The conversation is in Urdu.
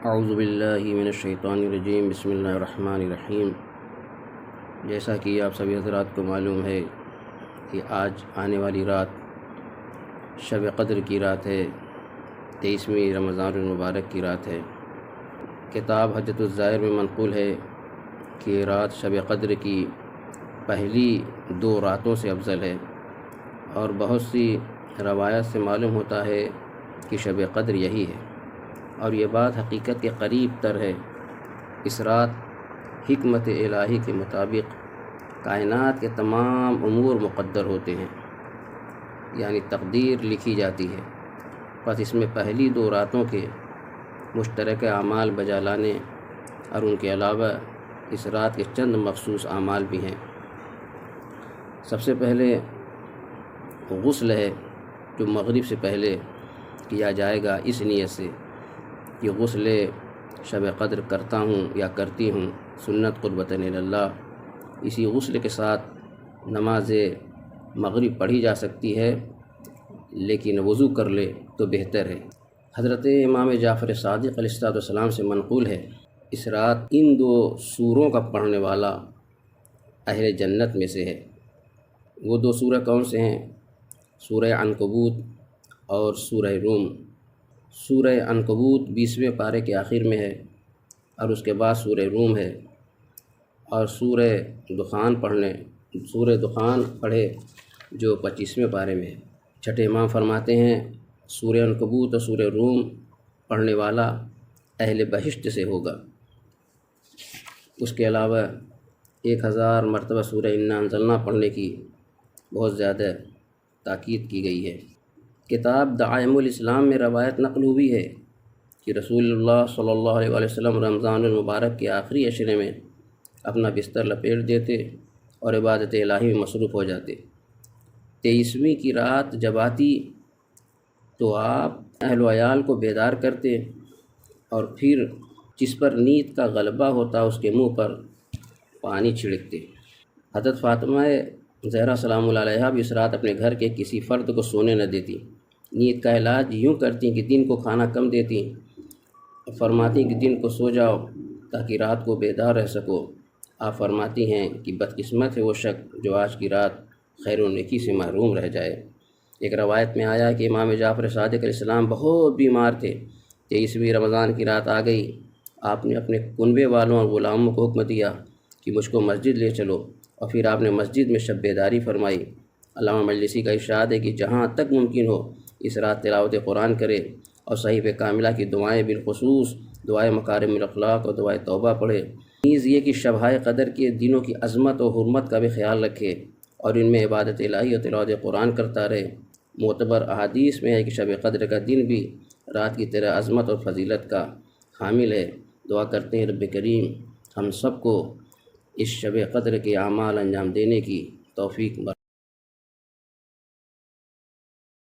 اعوذ باللہ من الشیطان الرجیم، بسم اللہ الرحمن الرحیم۔ جیسا کہ آپ سبھی حضرات کو معلوم ہے کہ آج آنے والی رات شب قدر کی رات ہے، 23ویں رمضان المبارک کی رات ہے۔ کتاب حجۃ الزائر میں منقول ہے کہ رات شب قدر کی پہلی 2 راتوں سے افضل ہے، اور بہت سی روایات سے معلوم ہوتا ہے کہ شب قدر یہی ہے، اور یہ بات حقیقت کے قریب تر ہے۔ اس رات حکمت الہی کے مطابق کائنات کے تمام امور مقدر ہوتے ہیں، یعنی تقدیر لکھی جاتی ہے۔ پس اس میں پہلی 2 راتوں کے مشترکہ اعمال بجا لانے اور ان کے علاوہ اس رات کے چند مخصوص اعمال بھی ہیں۔ سب سے پہلے غسل ہے، جو مغرب سے پہلے کیا جائے گا، اس نیت سے کہ غسل شب قدر کرتا ہوں یا کرتی ہوں، سنت قربتاً اللہ۔ اسی غسل کے ساتھ نماز مغرب پڑھی جا سکتی ہے، لیکن وضو کر لے تو بہتر ہے۔ حضرت امام جعفر صادق علیہ السلام سے منقول ہے، اس رات ان 2 سوروں کا پڑھنے والا اہل جنت میں سے ہے۔ وہ 2 سورہ کون سے ہیں؟ سورہ عنکبوت اور سورہ روم۔ سورہ عنکبوت 20ویں پارے کے آخر میں ہے، اور اس کے بعد سورہ روم ہے، اور سورہ دخان پڑھے جو 25ویں پارے میں ہے۔ چھٹے امام فرماتے ہیں سورہ عنکبوت اور سورہ روم پڑھنے والا اہل بہشت سے ہوگا۔ اس کے علاوہ 1000 مرتبہ سورہ انا انزلنا پڑھنے کی بہت زیادہ تاکید کی گئی ہے۔ کتاب دعائم الاسلام میں روایت نقل ہوئی ہے کہ رسول اللہ صلی اللہ علیہ وسلم رمضان المبارک کے آخری عشرے میں اپنا بستر لپیٹ دیتے اور عبادت الہی میں مصروف ہو جاتے۔ 23ویں کی رات جب آتی تو آپ اہل و عیال کو بیدار کرتے، اور پھر جس پر نیند کا غلبہ ہوتا اس کے منہ پر پانی چھڑکتے۔ حضرت فاطمہ زہرا سلام اللہ علیہا بھی اس رات اپنے گھر کے کسی فرد کو سونے نہ دیتی۔ نیند کا علاج یوں کرتی کہ دن کو کھانا کم دیتی، فرماتی کہ دن کو سو جاؤ تاکہ رات کو بیدار رہ سکو۔ آپ فرماتی ہیں کہ بدقسمت ہے وہ شخص جو آج کی رات خیر و نیکی سے محروم رہ جائے۔ ایک روایت میں آیا کہ امام جعفر صادق علیہ السلام بہت بیمار تھے۔ 23ویں رمضان کی رات آ گئی، آپ نے اپنے کنبے والوں اور غلاموں کو حکم دیا کہ مجھ کو مسجد لے چلو، اور پھر آپ نے مسجد میں شب بیداری فرمائی۔ علامہ مجلسی کا ارشاد ہے کہ جہاں تک ممکن ہو اس رات تلاوت قرآن کرے، اور صحیفہ کاملہ کی دعائیں بالخصوص دعائے مکارم الاخلاق اور دعائے توبہ پڑھے۔ نیز یہ کہ شبۂ قدر کے دنوں کی عظمت و حرمت کا بھی خیال رکھے، اور ان میں عبادت الہی اور تلاوت قرآن کرتا رہے۔ معتبر احادیث میں ہے کہ شب قدر کا دن بھی رات کی طرح عظمت اور فضیلت کا حامل ہے۔ دعا کرتے ہیں رب کریم ہم سب کو اس شب قدر کے اعمال انجام دینے کی توفیق